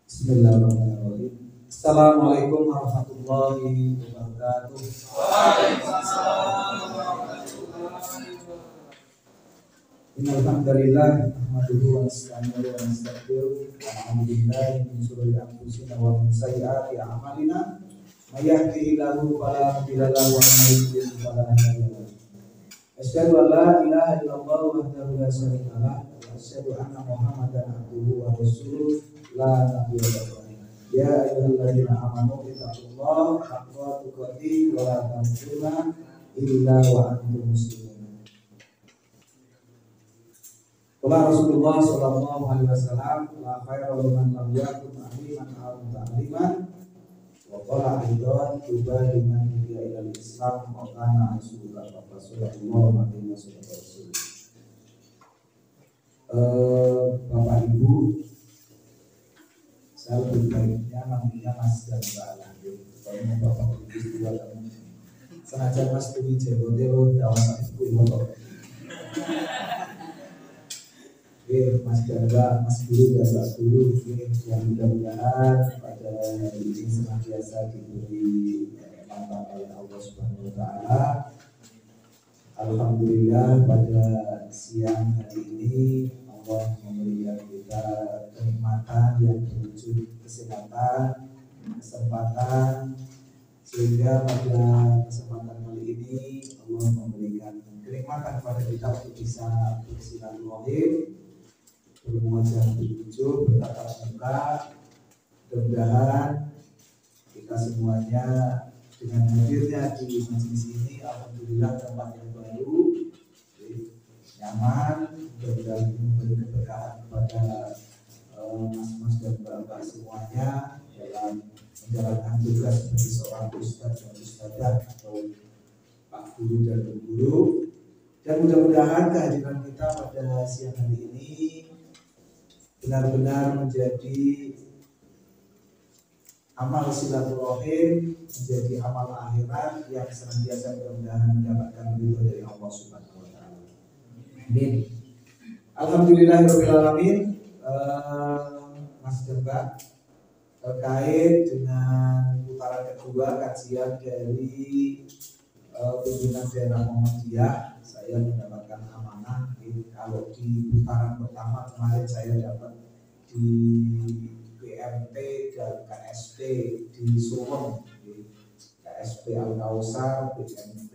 Bismillahirrahmanirrahim. Assalamualaikum warahmatullahi wabarakatuh. Innal hamdalillah nahmaduhu wa nasta'inuhu wa nastaghfiruh wa na'udzu billahi min shururi anfusina wa min sayyiati a'malina. May yahdihillahu fala mudilla lahu wa may yudlil fala hadiya lahu. Asyhadu an la ilaha illallah wahdahu la syarika lah wa asyhadu anna Muhammadan abduhu wa rasuluh la nabiyya ba'dahu. Ya ayyuhalladzina amanu ittaqullaha haqqa tuqatih wa la tamutunna illa wa antum muslimun. Qala Rasulullah sallallahu alaihi wasallam, la khairu liman lam yakun aliman aw muta'alliman. Wa qala aidan tuba liman hiya ila al-islam wa kana asura fa sallallahu alaihi wasallam. Bapak Ibu, saya lebih baiknya namanya Mas dan Mbak Lanjut. Kalau Bapak Ibu dua kamu sengaja Mas Tumi Jebotero kawasan itu Bapak. Mas dan Mbak, Mas Guru dan Mbak Guru, yang mudah-mudahan pada hari ini senantiasa diberi manfaat oleh Allah Subhanahu Wa Taala. Alhamdulillah pada siang hari ini Allah memberikan kita kenikmatan yang berwujud kesehatan, kesempatan, sehingga pada kesempatan kali ini Allah memberikan kenikmatan kepada kita untuk bisa bersilaturahim, bermuajah berwujud, bertatap muka. Mudah-mudahan kita semuanya dengan hadirnya di majelis ini, alhamdulillah tempat yang baru, nyaman, mudah-mudahan memberi keberkahan kepada mas-mas dan mbak-mbak semuanya dalam menjalankan tugas sebagai seorang ustadz dan ustadzah atau pak guru dan bu guru. Dan mudah-mudahan kehadiran kita pada siang hari ini benar-benar menjadi amal silaturahim, menjadi amal akhirat yang senantiasa mudah-mudahan mendapatkan ridho dari Allah Subhanahu Wa Taala. Amin. Alhamdulillahirabbil alamin. Mas Jemba, terkait dengan putaran kedua kajian dari pimpinan daerah Muhammadiyah, saya mendapatkan amanah. Kalau di putaran pertama kemarin saya dapat di BMT dan KSP di Sumeng, KSP Al-Kausar, BMT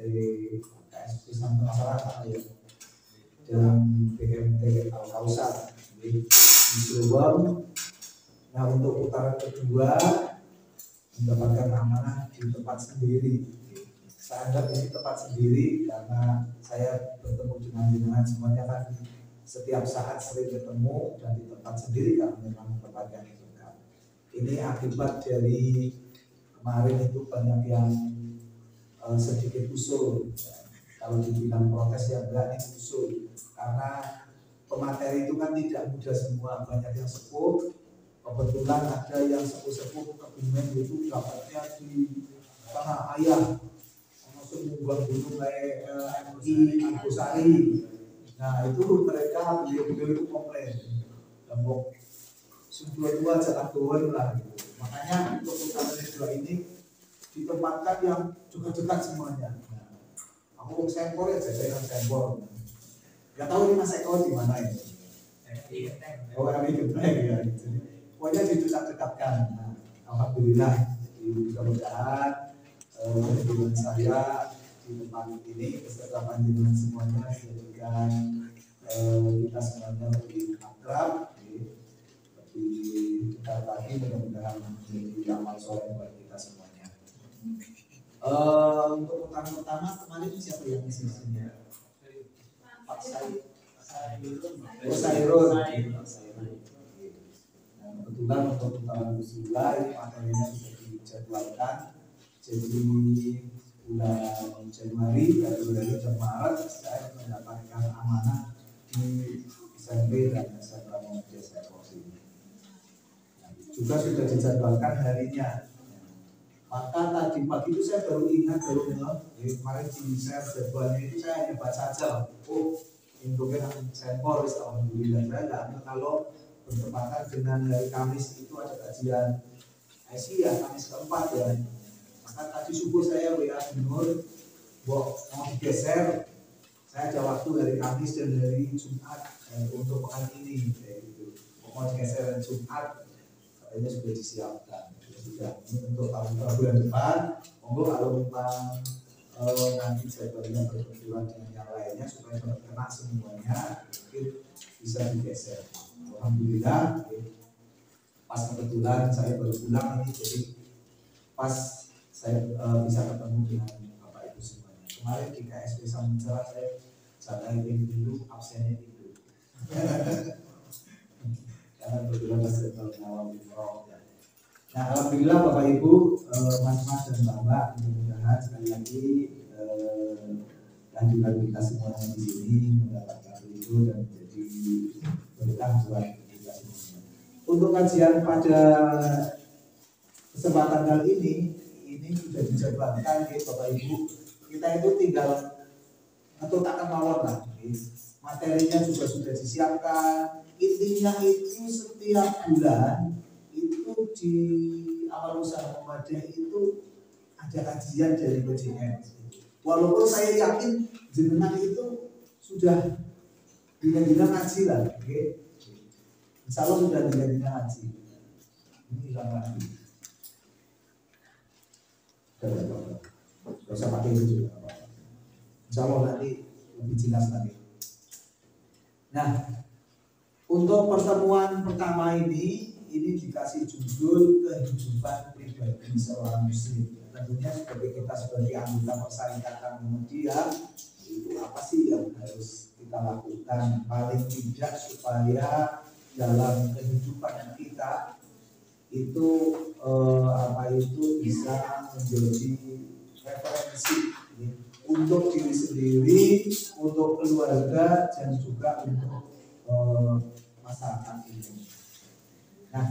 KSP Sampai Masyarakat ya, dan BMT Al-Kausar di Sumeng. Nah, untuk putaran kedua mendapatkan amanah di tempat sendiri. Saya anggap ini tempat sendiri karena saya bertemu dengan semuanya kan setiap saat sering ketemu dan di tempat sendiri karena memang tempat yang dekat. Ini akibat dari kemarin itu banyak yang sedikit usul. Kalau dibilang protes ya enggak, ini usul karena pemateri itu kan tidak mudah semua, banyak yang sepuh. Kebetulan ada yang sepuh-sepuh kebumen itu dapatnya di tanah ayah, maksud membuat gunung kayak MI Angkusari. Nah itu mereka beliau itu komplain, lembok sudah dua jalan turun lah gitu. Makanya untuk putaran kedua ini ditempatkan yang juga dekat semuanya. Nah, aku sempor ya, saya yang sempor. Gak tahu ini Mas Eko di mana ini. Oh kami geblek ya gitu. Pokoknya didekat-dekatkan. Nah, alhamdulillah, mudah-mudahan dengan saya di tempat ini beserta panjenengan semuanya menjadikan kita semuanya lebih akrab, lebih dekat lagi, mudah-mudahan menjadi amal soleh buat kita semuanya. Untuk putaran pertama kemarin siapa yang isinya? Pak Sairul. Kebetulan untuk putaran kedua ini materinya sudah dijadwalkan, jadi bulan Januari dan Maret saya mendapatkan amanah di SMP dan SMA Muhammadiyah Sekoci. Juga sudah dijadwalkan harinya. Maka tadi pagi itu saya baru ingat kemarin di share jadwalnya itu saya hanya baca saja. Oh, untuk yang sempor, alhamdulillah saya nggak kalau bertepatan dengan hari Kamis itu ada kajian Asia, Kamis keempat ya. Maka tadi subuh saya WA Nur, mau digeser, saya ada waktu dari Kamis dan dari Jumat untuk pekan ini, kayak gitu. Mau digeser dari Jumat, katanya sudah disiapkan. Sudah ini untuk bulan depan. Monggo kalau memang nanti jadwalnya berbenturan dengan yang lainnya supaya kena semuanya, mungkin bisa digeser. Alhamdulillah, pas kebetulan saya baru pulang ini, jadi pas saya bisa ketemu dengan Bapak Ibu semuanya. Kemarin di KSP Samudra saya jadwal dulu, absennya itu. Karena kebetulan masih tahun awal. Nah, alhamdulillah Bapak Ibu, Mas-mas dan Mbak, mudah-mudahan sekali lagi lanjutan kita semuanya di sini mendapatkan itu dan menjadi berkah buat kita semua. Untuk kajian pada kesempatan kali ini sudah dijadwalkan ya Bapak Ibu. Kita itu tinggal atau takkan mawon lah. Materinya juga sudah disiapkan. Intinya itu setiap bulan itu di Amal Usaha Muhammadiyah itu ada kajian dari PJN. Walaupun saya yakin jenengan itu sudah dina-dina ngaji lah, okay? Insya Allah sudah dina-dina ngaji. Ini hilang lagi. Gak usah pakai itu juga. Insya Allah nanti lebih jelas lagi. Nah, untuk pertemuan pertama ini dikasih judul kehidupan pribadi seorang muslim. Tentunya sebagai anggota persyarikatan Muhammadiyah, itu apa sih yang harus kita lakukan paling tidak supaya dalam kehidupan kita itu bisa menjadi referensi untuk diri sendiri, untuk keluarga dan juga untuk masyarakat ini. Nah,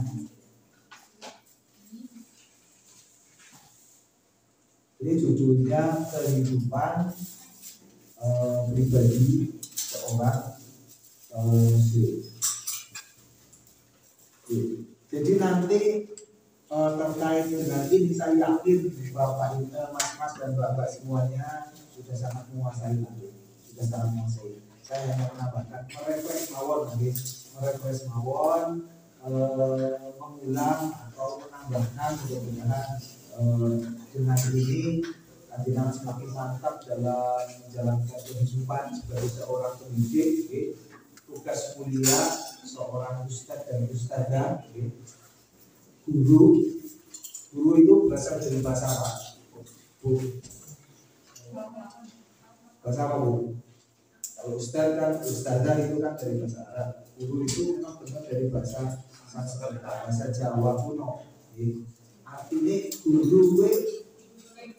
ini judulnya kehidupan pribadi seorang muslim. Jadi nanti terkait dengan ini saya yakin Bapak, Mas-mas dan Bapak semuanya sudah sangat menguasai nanti, sudah sangat menguasai. Saya hanya menambahkan merefresh mawon, mengulang atau menambahkan mudah-mudahan dengan ini nanti semakin mantap dalam menjalankan kehidupan sebagai seorang pendidik, tugas mulia seorang ustadz dan ustadzah. Guru itu berasal dari bahasa apa? Bu. Bahasa apa Bu? Kalau ustadz kan ustadzah itu kan dari bahasa Arab. Guru itu memang benar dari bahasa Sanskerta, bahasa Jawa kuno. Artinya guru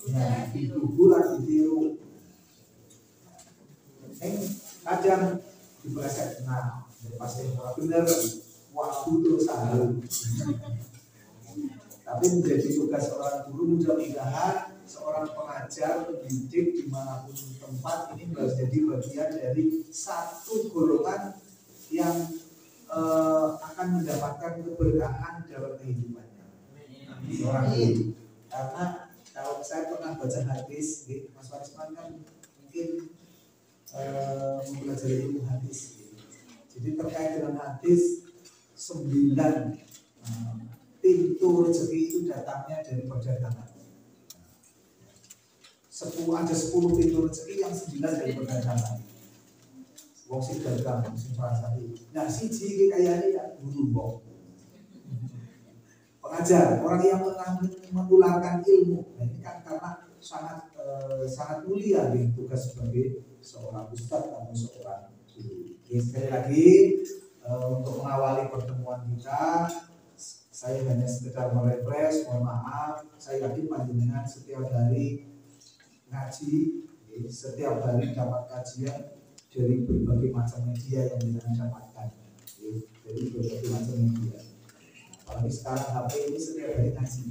ya guru lagi tiru. Kadang di bahasa nah pasti benar waktu terus selalu. Tapi menjadi tugas seorang guru mudah-mudahan seorang pengajar, pendidik dimanapun tempat ini menjadi bagian dari satu golongan yang akan mendapatkan keberkahan dalam kehidupannya. Seorang guru. Karena kalau saya pernah baca hadis, Mas Warisman kan mungkin mempelajari ilmu hadis. Jadi terkait dengan hadis 9 pintu rezeki itu datangnya dari perdagangan. 10 pintu rezeki yang 9 dari perdagangan. Wong sing dagang, sing pasari. Nah, siji kayane ya guru wong. Pengajar, orang yang menularkan ilmu. Nah, ini kan karena sangat mulia nih tugas sebagai seorang ustadz atau seorang guru. Sekali lagi untuk mengawali pertemuan kita, saya hanya sekedar merefresh, mohon maaf. Saya yakin panjenengan setiap hari ngaji, setiap hari dapat kajian dari berbagai macam media yang kita dapatkan, dari berbagai macam media. Apalagi sekarang HP ini setiap hari ngaji.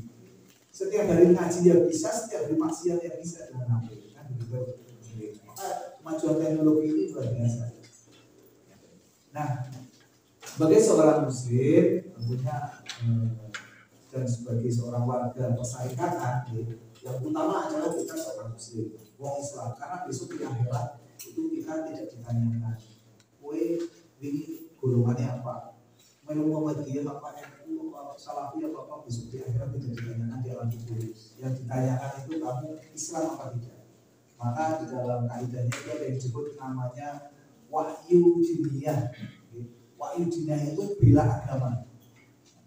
Setiap hari ngaji yang bisa, setiap hari maksiat yang bisa dengan HP. Kan begitu. Maka kemajuan teknologi ini luar biasa. Nah, Sebagai seorang muslim tentunya dan sebagai seorang warga persyarikatan, yang utama adalah kita seorang muslim, wong Islam, karena besok di akhirat itu kita tidak ditanyakan, kue ini golongannya apa, melu Muhammadiyah apa, NU apa, Salafi apa, besok di akhirat tidak ditanyakan di alam kubur. Yang ditanyakan itu kamu Islam apa tidak. Maka di dalam kaidahnya itu ada yang disebut namanya wahyu diniyah. Wahyu diniyah itu bela agama.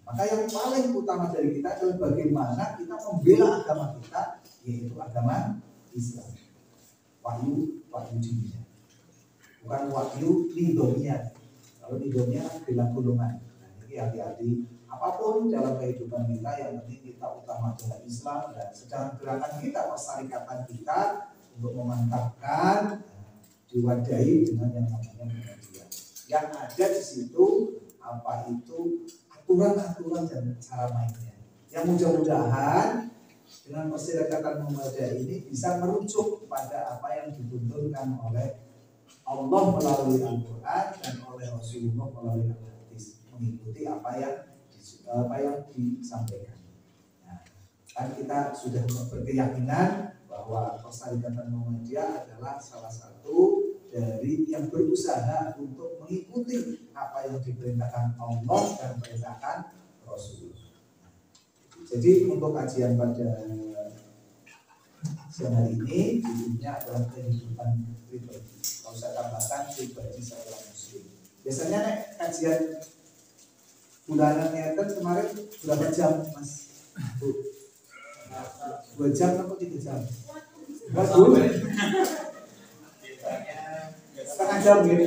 Maka yang paling utama dari kita adalah bagaimana kita membela agama kita, yaitu agama Islam. Wahyu diniyah, bukan wahyu nidomiyah. Kalau nidomiyah kan bela golongan. Nah, ini hati-hati. Apapun dalam kehidupan kita, yang penting kita utama adalah Islam, dan secara gerakan kita, persyarikatan kita untuk memantapkan diwadahi dengan yang namanya pengajian. Yang ada di situ apa itu aturan-aturan dan cara mainnya. Yang mudah-mudahan dengan persyarikatan Muhammadiyah ini bisa merujuk kepada apa yang dituntunkan oleh Allah melalui Al-Quran dan oleh Rasulullah melalui Al-Hadis, mengikuti apa yang disampaikan. Nah, kan kita sudah berkeyakinan bahwa persyarikatan Muhammadiyah adalah salah satu dari yang berusaha untuk mengikuti apa yang diperintahkan Allah dan perintahkan Rasul. Jadi untuk kajian pada siang hari ini judulnya adalah kehidupan pribadi. Kalau saya tambahkan pribadi seorang muslim. Biasanya kajian bulanannya kan kemarin berapa jam Mas? 2 jam atau 3 jam? Setengah jam gitu.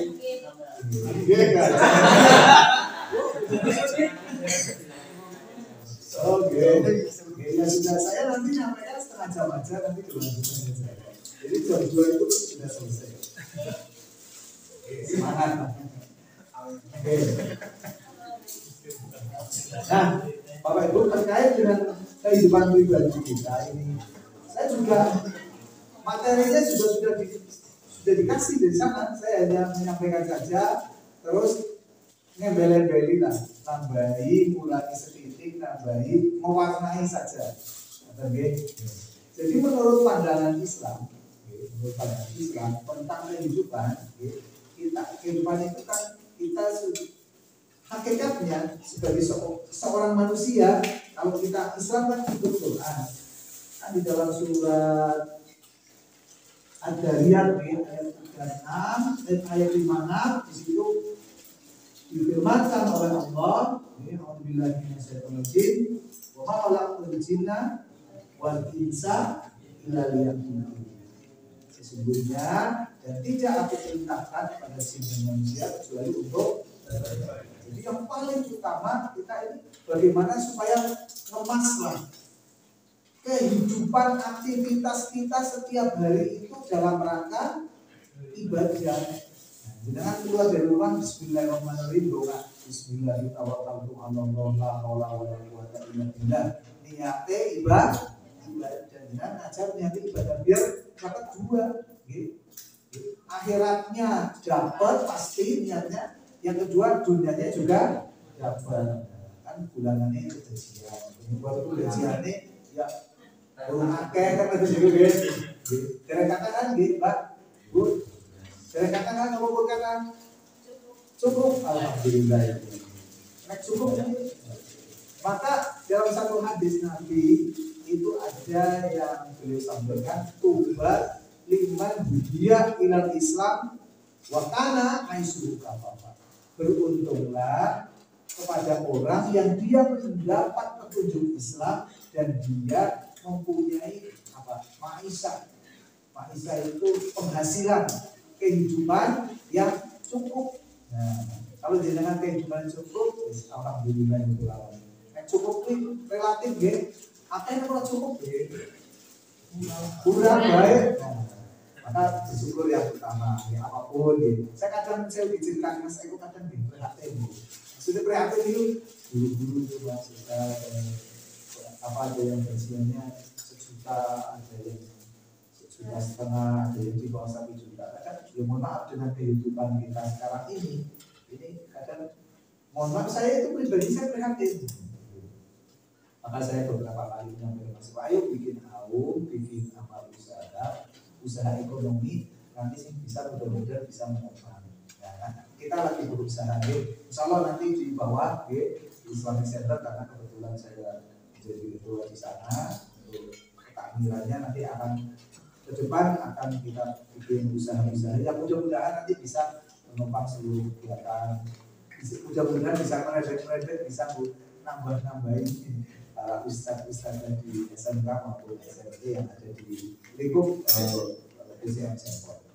Oke. Ya sudah, saya nanti nyampaikan setengah jam aja, nanti kelanjutan saja. Jadi jam 2 itu sudah selesai. Semangat. Oke. Nah, Bapak Ibu, terkait dengan kehidupan pribadi kita ini, saya juga materinya sudah dikasih dari sana. Saya hanya menyampaikan saja, terus ngembel-embeli lah, tambahi, ngulangi sedikit, tambahi, mewarnai saja. Jadi menurut pandangan Islam, tentang kehidupan, kehidupan itu kan kita hakikatnya sebagai seorang manusia. Kalau kita Islam kan ikut Quran, kan di dalam surat Ad-Dariyat ayat 36 dan ayat 56 di situ difirmankan oleh Allah, Alhamdulillah minasyaitonirrajim, wa ma khalaqtul jinna wal insa illa liya'budun. Sesungguhnya dan tidak aku perintahkan pada jin dan manusia kecuali untuk beribadah. Jadi yang paling utama kita ini bagaimana supaya ngemaslah kehidupan aktivitas kita setiap hari itu dalam rangka ibadah. Jangan keluar dari rumah bismillahirrahmanirrahim, doa bismillahirrahmanirrahim, la haula wala quwwata illa billah. Niate ibadah, jangan ngajar niate ibadah biar dapat 2 gitu. Akhiratnya dapat pasti niatnya, yang kedua dunianya juga dapat. Kan bulanannya gajian, buat gajiannya ya urung akeh kan itu juga guys. Kira-kira kan gitu, Pak. Bu. Kira-kira kan apa kata? Cukup. Alhamdulillah ya. Nek cukup. Maka dalam satu hadis Nabi itu ada yang beliau sampaikan, tuba liman hudiya ilal Islam wa kana aisuhu kafafa. Beruntunglah kepada orang yang dia mendapat petunjuk Islam dan dia mempunyai maisha itu penghasilan kehidupan yang cukup. Nah, kalau dengan kehidupan cukup, alhamdulillah itu lawan. Cukup itu relatif ya, apa yang kurang cukup ya, kurang baik. Maka bersyukur yang pertama ya apapun ya. Saya diceritakan mas, saya kadang prihatin. Maksudnya prihatin itu guru-guru itu mahasiswa apa ada yang gajiannya 1 juta, ada yang 1,5 juta, ada yang di bawah 1 juta. Kadang ya mohon maaf dengan kehidupan kita sekarang ini kadang Mohon maaf, saya itu pribadi saya prihatin. Maka saya beberapa kali menyampaikan Mas, ayo bikin AUM, bikin amal usaha ekonomi, nanti sih bisa mudah-mudahan bisa menopang. Ya, kita lagi berusaha, insya Allah nanti di bawah di Islamic Center, karena kebetulan saya menjadi ketua di sana, untuk ketakmilannya nanti akan ke depan akan kita bikin usaha-usaha yang mudah-mudahan nanti bisa menopang seluruh kegiatan. Mudah-mudahan bisa meredek bisa nambah-nambahin ustadz-ustadz di SMK maupun SMP yang ada di lingkup PCM Center.